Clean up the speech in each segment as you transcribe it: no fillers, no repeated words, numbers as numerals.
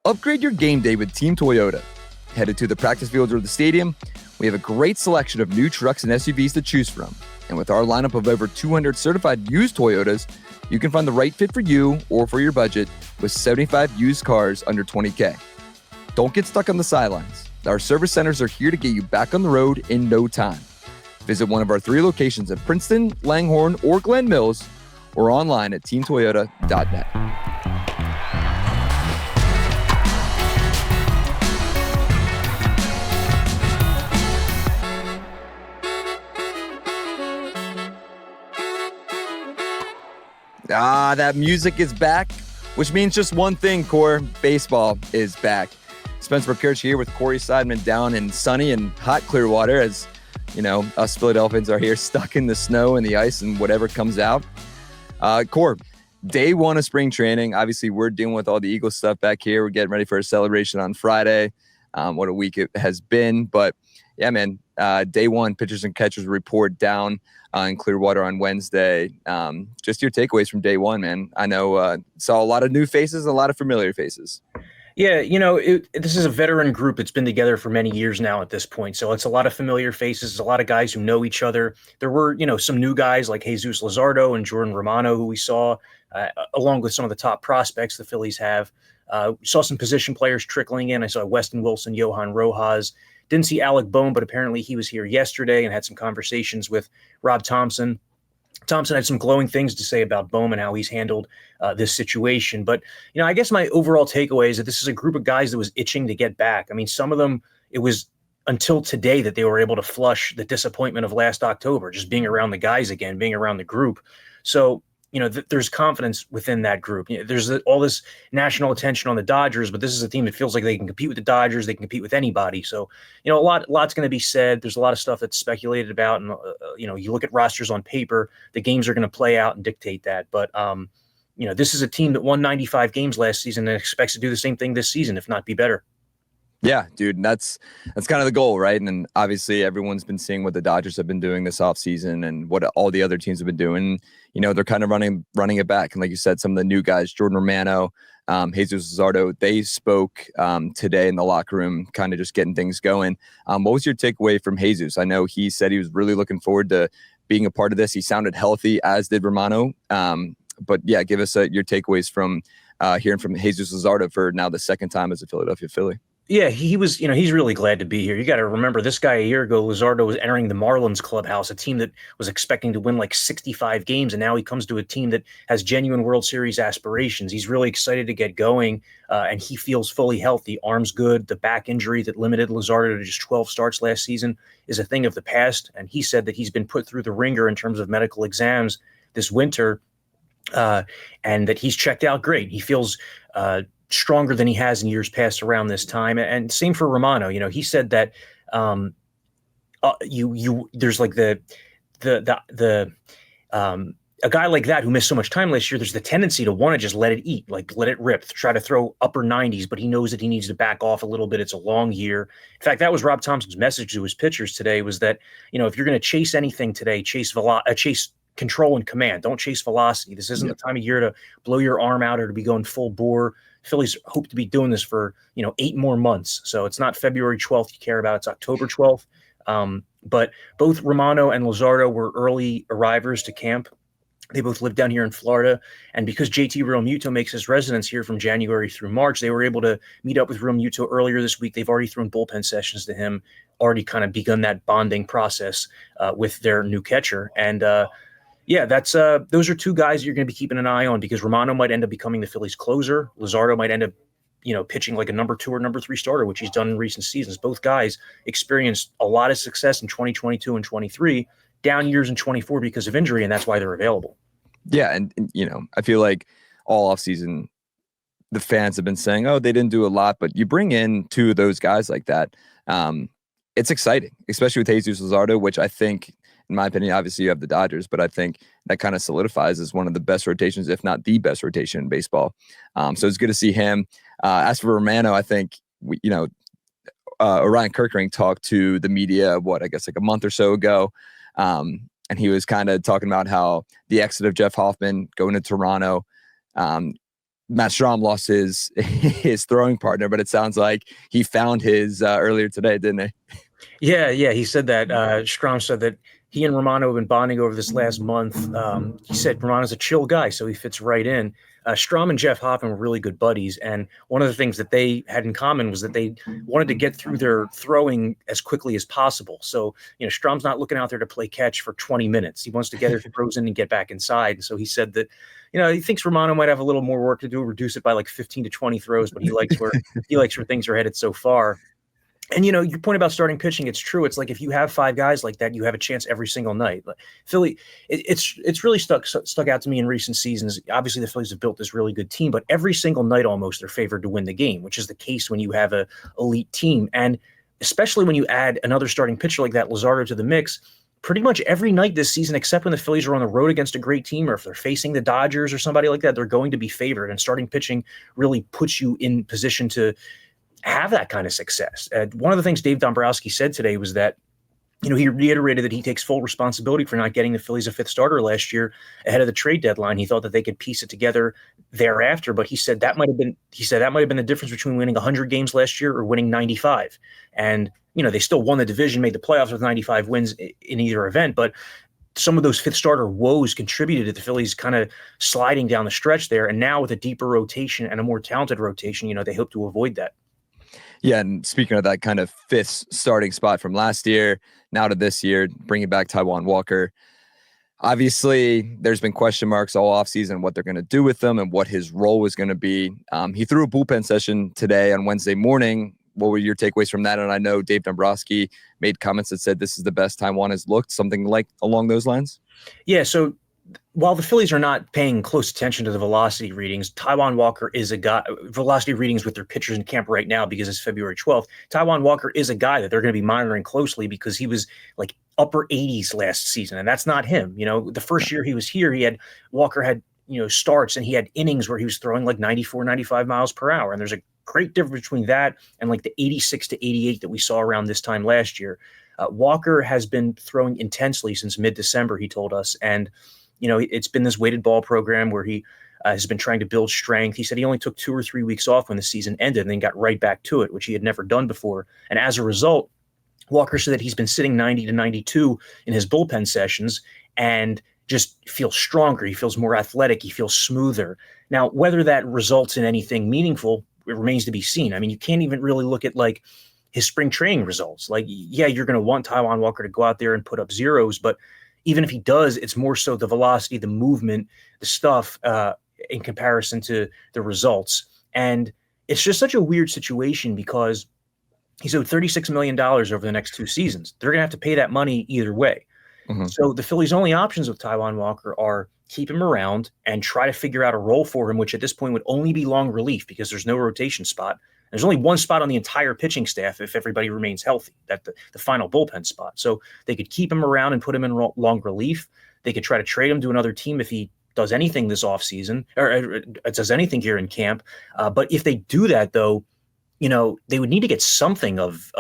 Upgrade your game day with Team Toyota. Headed to the practice field or the stadium, we have a great selection of new trucks and SUVs to choose from. And with our lineup of over 200 certified used Toyotas, you can find the right fit for you or for your budget with 75 used cars under $20K. Don't get stuck on the sidelines. Our service centers are here to get you back on the road in no time. Visit one of our 3 locations at Princeton, Langhorne, or Glen Mills, or online at teamtoyota.net. That music is back, which means just one thing, Core. Baseball is back. Spencer McKercher here with Corey Seidman down in sunny and hot Clearwater, as you know, us Philadelphians are here stuck in the snow and the ice and whatever comes out. Core, day 1 of spring training. Obviously, we're dealing with all the Eagles stuff back here. We're getting ready for a celebration on Friday. What a week it has been. But yeah, man, day 1, pitchers and catchers report down in Clearwater on Wednesday. Just your takeaways from day 1, man. I know saw a lot of new faces, a lot of familiar faces. Yeah, you know, this is a veteran group that's been together for many years now at this point. So it's a lot of familiar faces, it's a lot of guys who know each other. There were, you know, some new guys like Jesus Luzardo and Jordan Romano, who we saw, along with some of the top prospects the Phillies have. We saw some position players trickling in. I saw Weston Wilson, Johan Rojas. Didn't see Alec Bohm, but apparently he was here yesterday and had some conversations with Rob Thompson. Thompson had some glowing things to say about Bohm and how he's handled this situation. But, you know, I guess my overall takeaway is that this is a group of guys that was itching to get back. I mean, some of them, it was until today that they were able to flush the disappointment of last October, just being around the guys again, being around the group. So, you know, there's confidence within that group. You know, there's all this national attention on the Dodgers, but this is a team that feels like they can compete with the Dodgers. They can compete with anybody. So, you know, lots going to be said. There's a lot of stuff that's speculated about. And, you know, you look at rosters on paper, the games are going to play out and dictate that. But, you know, this is a team that won 95 games last season and expects to do the same thing this season, if not be better. Yeah, dude, that's kind of the goal, right? And then obviously everyone's been seeing what the Dodgers have been doing this offseason and what all the other teams have been doing. You know, they're kind of running it back. And like you said, some of the new guys, Jordan Romano, Jesus Luzardo, they spoke today in the locker room, kind of just getting things going. What was your takeaway from Jesus? I know he said he was really looking forward to being a part of this. He sounded healthy, as did Romano. But yeah, give us your takeaways from hearing from Jesus Luzardo for now the second time as a Philadelphia Philly. Yeah, he was, you know, he's really glad to be here. You got to remember, this guy a year ago, Luzardo, was entering the Marlins clubhouse, a team that was expecting to win like 65 games. And now he comes to a team that has genuine World Series aspirations. He's really excited to get going, and he feels fully healthy. Arm's good. The back injury that limited Luzardo to just 12 starts last season is a thing of the past. And he said that he's been put through the ringer in terms of medical exams this winter, and that he's checked out great. He feels stronger than he has in years past around this time. And same for Romano. You know, he said that there's like a guy like that who missed so much time last year, there's the tendency to want to just let it eat, like let it rip, try to throw upper 90s, but he knows that he needs to back off a little bit. It's a long year. In fact, that was Rob Thompson's message to his pitchers today, was that, you know, if you're going to chase anything today, chase control and command. Don't chase velocity. This isn't the time of year to blow your arm out or to be going full bore. Phillies hope to be doing this for, 8 more months. So it's not February 12th you care about, it's October 12th. But both Romano and Luzardo were early arrivers to camp. They both live down here in Florida. And because JT Realmuto makes his residence here from January through March, they were able to meet up with Realmuto earlier this week. They've already thrown bullpen sessions to him, already kind of begun that bonding process with their new catcher. And that's those are two guys you're going to be keeping an eye on, because Romano might end up becoming the Phillies closer. Luzardo might end up, pitching like a number 2 or number 3 starter, which he's done in recent seasons. Both guys experienced a lot of success in 2022 and 23, down years in 24 because of injury, and that's why they're available. Yeah, and I feel like all offseason, the fans have been saying, oh, they didn't do a lot, but you bring in 2 of those guys like that, it's exciting, especially with Jesus Luzardo, which I think, in my opinion, obviously you have the Dodgers, but I think that kind of solidifies as one of the best rotations, if not the best rotation in baseball. So it's good to see him. As for Romano, I think, Orion Kirkering talked to the media, like a month or so ago. And he was kind of talking about how the exit of Jeff Hoffman going to Toronto, Matt Strahm lost his his throwing partner, but it sounds like he found his earlier today, didn't he? Yeah, he said that. Strahm said that he and Romano have been bonding over this last month. He said Romano's a chill guy, so he fits right in. Strahm and Jeff Hoffman were really good buddies, and one of the things that they had in common was that they wanted to get through their throwing as quickly as possible. So, Strahm's not looking out there to play catch for 20 minutes. He wants to get his throws in and get back inside. And so he said that, he thinks Romano might have a little more work to do, reduce it by like 15 to 20 throws, but he likes where things are headed so far. And, your point about starting pitching, it's true. It's like if you have 5 guys like that, you have a chance every single night. Like Philly, it's really stuck out to me in recent seasons. Obviously, the Phillies have built this really good team, but every single night almost they're favored to win the game, which is the case when you have a elite team. And especially when you add another starting pitcher like that, Luzardo, to the mix, pretty much every night this season, except when the Phillies are on the road against a great team or if they're facing the Dodgers or somebody like that, they're going to be favored. And starting pitching really puts you in position to have that kind of success. One of the things Dave Dombrowski said today was that, he reiterated that he takes full responsibility for not getting the Phillies a 5th starter last year ahead of the trade deadline. He thought that they could piece it together thereafter, but he said that might have been the difference between winning 100 games last year or winning 95. And, they still won the division, made the playoffs with 95 wins in either event, but some of those 5th starter woes contributed to the Phillies kind of sliding down the stretch there. And now with a deeper rotation and a more talented rotation, they hope to avoid that. Yeah, and speaking of that kind of 5th starting spot from last year, now to this year, bringing back Taijuan Walker. Obviously, there's been question marks all offseason what they're going to do with him and what his role was going to be. He threw a bullpen session today on Wednesday morning. What were your takeaways from that? And I know Dave Dombrowski made comments that said this is the best Taijuan has looked, something like along those lines. Yeah, so while the Phillies are not paying close attention to the velocity readings, Taijuan Walker is a guy, velocity readings with their pitchers in camp right now because it's February 12th. Taijuan Walker is a guy that they're going to be monitoring closely because he was like upper 80s last season, and that's not him. The first year he was here, Walker had starts and he had innings where he was throwing like 94, 95 miles per hour. And there's a great difference between that and like the 86 to 88 that we saw around this time last year. Walker has been throwing intensely since mid-December, he told us, and it's been this weighted ball program where he has been trying to build strength. He said he only took 2 or 3 weeks off when the season ended and then got right back to it, which he had never done before. And as a result, Walker said that he's been sitting 90 to 92 in his bullpen sessions and just feels stronger. He feels more athletic. He feels smoother. Now, whether that results in anything meaningful, it remains to be seen. I mean, you can't even really look at like his spring training results. Like, yeah, you're going to want Taijuan Walker to go out there and put up zeros, but even if he does, it's more so the velocity, the movement, the stuff in comparison to the results. And it's just such a weird situation because he's owed $36 million over the next 2 seasons. They're going to have to pay that money either way. Mm-hmm. So the Phillies' only options with Taijuan Walker are keep him around and try to figure out a role for him, which at this point would only be long relief because there's no rotation spot. There's only one spot on the entire pitching staff if everybody remains healthy, that the final bullpen spot. So they could keep him around and put him in long relief. They could try to trade him to another team if he does anything this offseason or does anything here in camp. But if they do that, though, they would need to get something of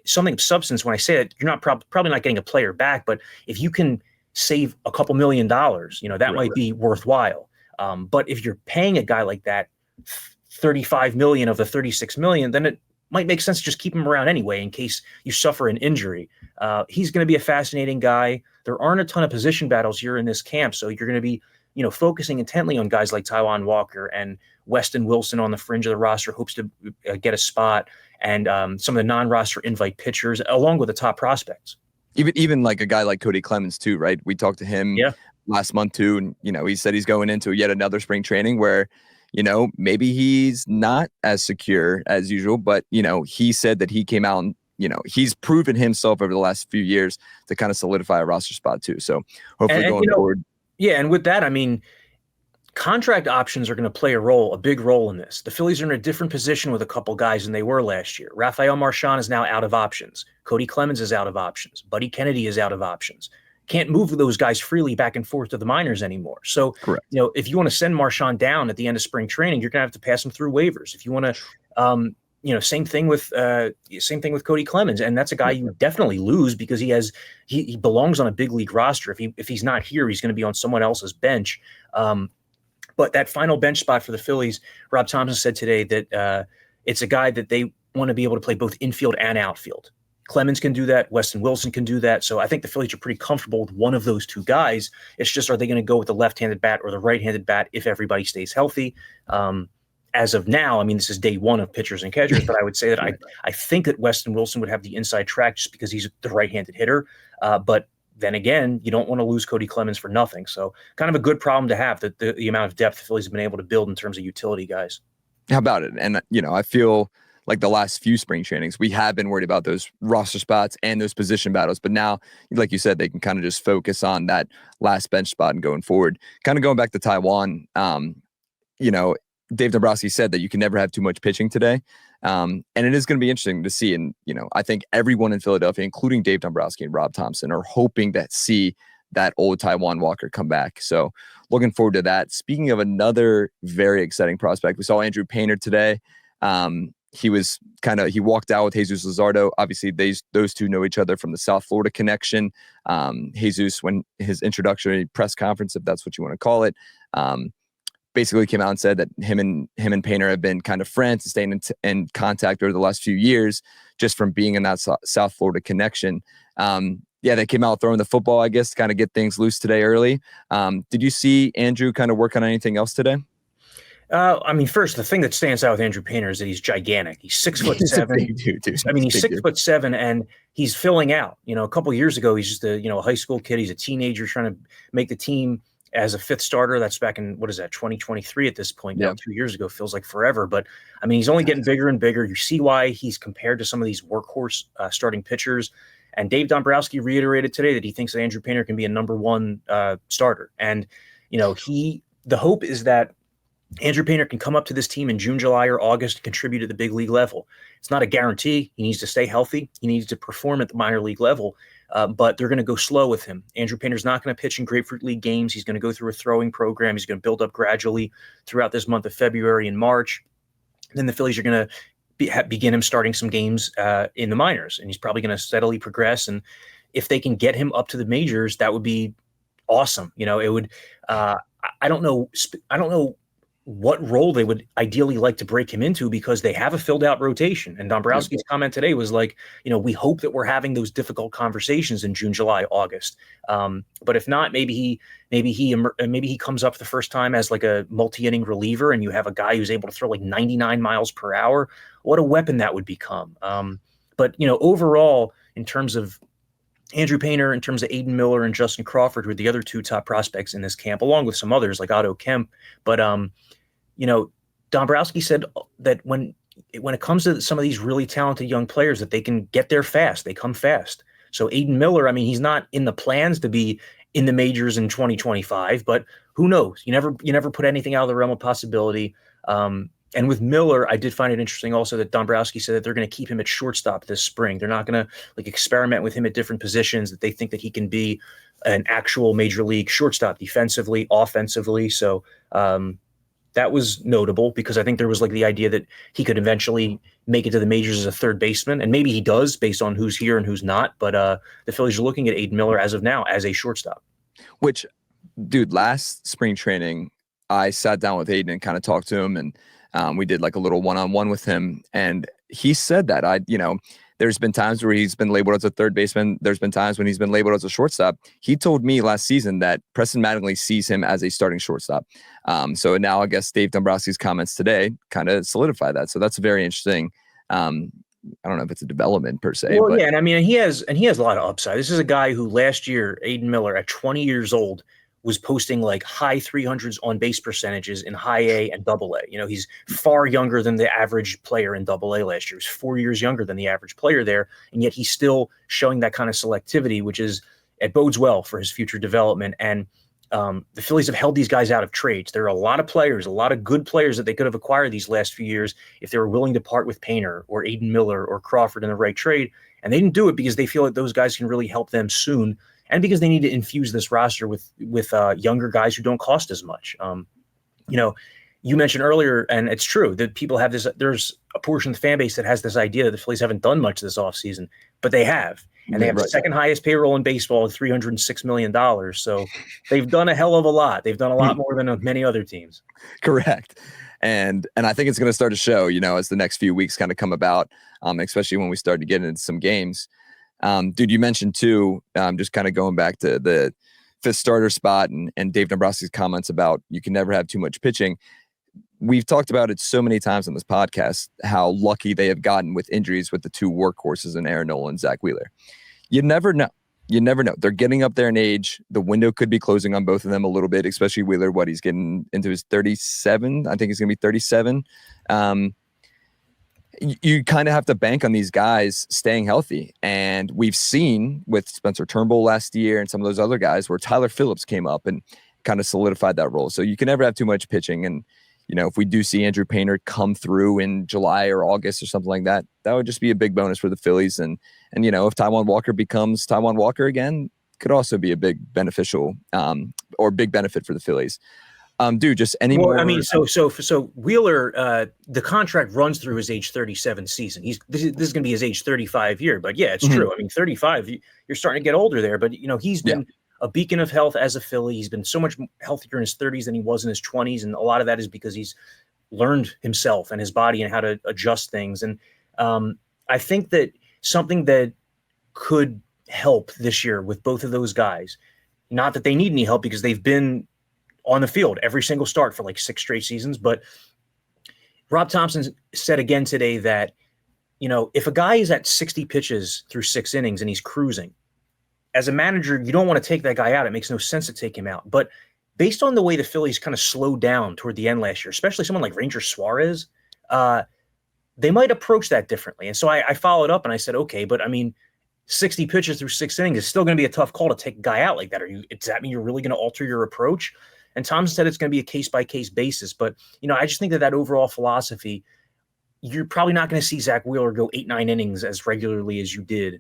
something of substance. When I say that, you're not probably not getting a player back, but if you can save a couple $1 million, that might be worthwhile. But if you're paying a guy like that $35 million of the $36 million, then it might make sense to just keep him around anyway in case you suffer an injury. He's going to be a fascinating guy. There aren't a ton of position battles here in this camp, so you're going to be, focusing intently on guys like Taijuan Walker and Weston Wilson on the fringe of the roster hopes to get a spot, and some of the non-roster invite pitchers along with the top prospects. Even like a guy like Cody Clemens too, right? We talked to him last month too, and he said he's going into yet another spring training where maybe he's not as secure as usual, but, he said that he came out and, he's proven himself over the last few years to kind of solidify a roster spot too. So hopefully going forward. Yeah. And with that, I mean, contract options are going to play a big role in this. The Phillies are in a different position with a couple guys than they were last year. Rafael Marchand is now out of options. Cody Clemens is out of options. Buddy Kennedy is out of options. Can't move those guys freely back and forth to the minors anymore. So, correct. If you want to send Marchand down at the end of spring training, you're going to have to pass him through waivers. If you want to, same thing with Cody Clemens, and that's a guy you definitely lose because he belongs on a big league roster. If he's not here, he's going to be on someone else's bench. But that final bench spot for the Phillies, Rob Thompson said today that it's a guy that they want to be able to play both infield and outfield. Clemens can do that. Weston Wilson can do that. So I think the Phillies are pretty comfortable with one of those two guys. It's just, are they going to go with the left-handed bat or the right-handed bat if everybody stays healthy? As of now, I mean, this is day one of pitchers and catchers, but I would say that I think that Weston Wilson would have the inside track just because he's the right-handed hitter. But then again, you don't want to lose Cody Clemens for nothing. So kind of a good problem to have, that the amount of depth the Phillies have been able to build in terms of utility guys. How about it? And, I feel like the last few spring trainings, we have been worried about those roster spots and those position battles. But now, like you said, they can kind of just focus on that last bench spot and going forward. Kind of going back to Taijuan, Dave Dombrowski said that you can never have too much pitching today. And it is going to be interesting to see. And, I think everyone in Philadelphia, including Dave Dombrowski and Rob Thompson, are hoping to see that old Taijuan Walker come back. So looking forward to that. Speaking of another very exciting prospect, we saw Andrew Painter today. He walked out with Jesus Luzardo. Obviously, those two know each other from the South Florida connection. Jesus, when his introductory press conference, if that's what you want to call it, basically came out and said that him and Painter have been kind of friends and staying in contact over the last few years, just from being in that South Florida connection. They came out throwing the football, I guess, to kind of get things loose today early. Did you see Andrew kind of work on anything else today? First, the thing that stands out with Andrew Painter is that he's gigantic. He's 6'7". He's a big dude. He's 6'7", and he's filling out. A couple of years ago, he's just a high school kid. He's a teenager trying to make the team as a fifth starter. That's back in, 2023 at this point. Now, 2 years ago feels like forever. But, he's only getting bigger and bigger. You see why he's compared to some of these workhorse starting pitchers. And Dave Dombrowski reiterated today that he thinks that Andrew Painter can be a number one starter. And, the hope is that Andrew Painter can come up to this team in June, July, or August and contribute at the big league level. It's not a guarantee. He needs to stay healthy. He needs to perform at the minor league level, but they're going to go slow with him. Andrew Painter's not going to pitch in Grapefruit League games. He's going to go through a throwing program. He's going to build up gradually throughout this month of February and March. Then the Phillies are going to begin him starting some games in the minors, and he's probably going to steadily progress. And if they can get him up to the majors, that would be awesome. It would. I don't know what role they would ideally like to break him into, because they have a filled out rotation. And Dombrowski's comment today was like, we hope that we're having those difficult conversations in June, July, August. But if not, maybe he comes up for the first time as like a multi-inning reliever, and you have a guy who's able to throw like 99 miles per hour. What a weapon that would become. But overall, in terms of Andrew Painter, in terms of Aiden Miller and Justin Crawford, who are the other two top prospects in this camp, along with some others like Otto Kemp. But, Dombrowski said that when it comes to some of these really talented young players, that they can get there fast. They come fast. So Aiden Miller, he's not in the plans to be in the majors in 2025, but who knows? You never put anything out of the realm of possibility. And with Miller, I did find it interesting also that Dombrowski said that they're going to keep him at shortstop this spring. They're not going to experiment with him at different positions, that they think that he can be an actual major league shortstop defensively, offensively. So that was notable, because I think there was the idea that he could eventually make it to the majors as a third baseman. And maybe he does, based on who's here and who's not. But the Phillies are looking at Aiden Miller as of now as a shortstop. Which, dude, last spring training, I sat down with Aiden and kind of talked to him, and we did a little one-on-one with him, and he said that there's been times where he's been labeled as a third baseman. There's been times when he's been labeled as a shortstop. He told me last season that Preston Mattingly sees him as a starting shortstop. So now I guess Dave Dombrowski's comments today kind of solidify that. So that's very interesting. I don't know if it's a development per se. Well, yeah, and he has a lot of upside. This is a guy who last year, Aiden Miller, at 20 years old, was posting high 300s on base percentages in high A and double A. He's far younger than the average player in double A last year. He's 4 years younger than the average player there. And yet he's still showing that kind of selectivity, which it bodes well for his future development. And the Phillies have held these guys out of trades. There are a lot of players, a lot of good players that they could have acquired these last few years if they were willing to part with Painter or Aiden Miller or Crawford in the right trade. And they didn't do it because they feel that those guys can really help them soon, and because they need to infuse this roster with younger guys who don't cost as much. you mentioned earlier, and it's true that people have this, there's a portion of the fan base that has this idea that the Phillies haven't done much this offseason, but they have. And they have the second highest payroll in baseball with $306 million. So they've done a hell of a lot. They've done a lot more than many other teams. Correct. And I think it's going to start to show, as the next few weeks kind of come about, especially when we start to get into some games. Dude, you mentioned too, just kind of going back to the fifth starter spot and Dave Dombrowski's comments about you can never have too much pitching. We've talked about it so many times on this podcast, how lucky they have gotten with injuries with the two workhorses in Aaron Nola and Zach Wheeler. You never know. You never know. They're getting up there in age. The window could be closing on both of them a little bit, especially Wheeler. He's getting into his 37. I think he's going to be 37. You kind of have to bank on these guys staying healthy. And we've seen with Spencer Turnbull last year and some of those other guys where Tyler Phillips came up and kind of solidified that role. So you can never have too much pitching. And, if we do see Andrew Painter come through in July or August or something like that, that would just be a big bonus for the Phillies. And if Taijuan Walker becomes Taijuan Walker again, could also be a big beneficial or big benefit for the Phillies. Dude, just any more. I mean, so Wheeler, the contract runs through his age 37 season. This is going to be his age 35 year, but yeah, it's true. I mean, 35, you're starting to get older there, but he's been a beacon of health as a Philly. He's been so much healthier in his 30s than he was in his 20s. And a lot of that is because he's learned himself and his body and how to adjust things. And I think that something that could help this year with both of those guys, not that they need any help because they've been on the field every single start for like 6 straight seasons. But Rob Thompson said again today that, if a guy is at 60 pitches through 6 innings and he's cruising, as a manager, you don't want to take that guy out. It makes no sense to take him out. But based on the way the Phillies kind of slowed down toward the end last year, especially someone like Ranger Suarez, they might approach that differently. And so I followed up and I said, okay, but I mean, 60 pitches through 6 innings is still going to be a tough call to take a guy out like that. Does that mean you're really going to alter your approach? And Tom said it's going to be a case-by-case basis. But, I just think that overall philosophy, you're probably not going to see Zach Wheeler go 8-9 innings as regularly as you did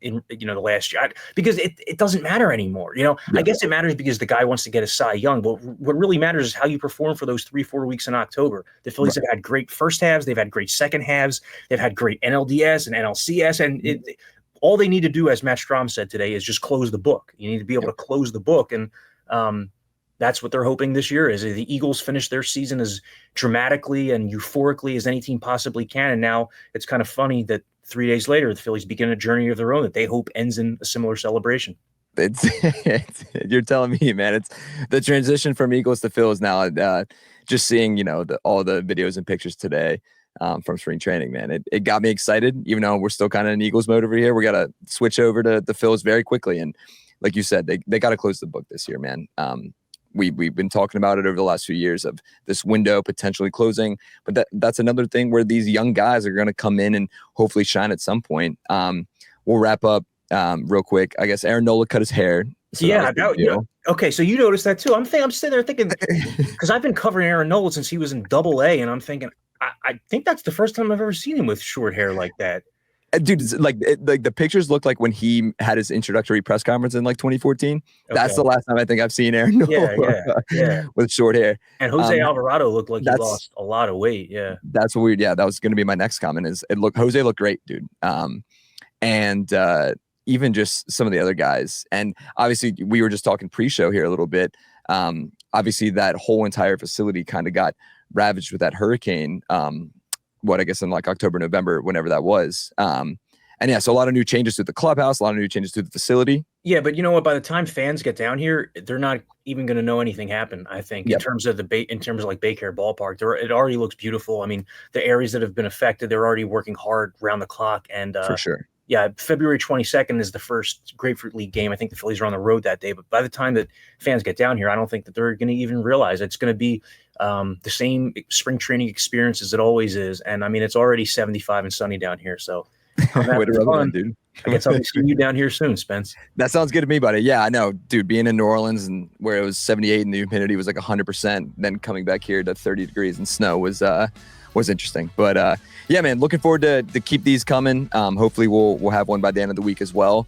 in the last year, because it doesn't matter anymore. I guess it matters because the guy wants to get a Cy Young, but what really matters is how you perform for those 3-4 weeks in October. The Phillies have had great first halves. They've had great second halves. They've had great NLDS and NLCS. And all they need to do, as Matt Strahm said today, is just close the book. You need to be able to close the book. And that's what they're hoping this year is. The Eagles finish their season as dramatically and euphorically as any team possibly can. And now it's kind of funny that 3 days later, the Phillies begin a journey of their own that they hope ends in a similar celebration. You're telling me, man, it's the transition from Eagles to Phillies now. Just seeing, all the videos and pictures today from spring training, man, it got me excited. Even though we're still kind of in Eagles mode over here, we got to switch over to the Phillies very quickly. And like you said, they got to close the book this year, man. We've been talking about it over the last few years of this window potentially closing, but that's another thing where these young guys are going to come in and hopefully shine at some point. We'll wrap up real quick. I guess Aaron Nola cut his hair. So okay, so you noticed that too. I'm sitting there thinking, because I've been covering Aaron Nola since he was in Double-A, and I'm thinking, I think that's the first time I've ever seen him with short hair like that. Dude, like the pictures look like when he had his introductory press conference in like 2014. Okay. That's the last time I think I've seen Aaron Nola with short hair. And Jose Alvarado looked like he lost a lot of weight. Yeah, that's weird. Yeah, that was going to be my next comment. Jose looked great, dude. And even just some of the other guys. And obviously, we were just talking pre-show here a little bit. Obviously, that whole entire facility kind of got ravaged with that hurricane. I guess in like October, November, whenever that was. And yeah, so a lot of new changes to the clubhouse, a lot of new changes to the facility. Yeah, but you know what? By the time fans get down here, they're not even going to know anything happened. I think in terms of like Baycare Ballpark, it already looks beautiful. I mean, the areas that have been affected, they're already working hard around the clock. And for sure. Yeah, February 22nd is the first Grapefruit League game. I think the Phillies are on the road that day. But by the time that fans get down here, I don't think that they're going to even realize it's going to be the same spring training experience as it always is. And I mean, it's already 75 and sunny down here. So way to rub it in, dude. I guess I'll be seeing you down here soon, Spence. That sounds good to me, buddy. Yeah, I know, dude. Being in New Orleans and where it was 78 and the humidity was like 100%, then coming back here to 30 degrees and snow was interesting. But yeah, man, looking forward to keep these coming. Hopefully we'll have one by the end of the week as well.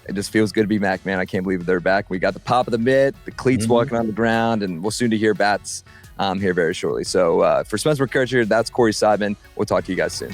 it just feels good to be back, man. I can't believe they're back. We got the pop of the mitt, the cleats walking on the ground, and we'll soon to hear bats here very shortly. So for Spencer McKercher, that's Corey Seidman. We'll talk to you guys soon.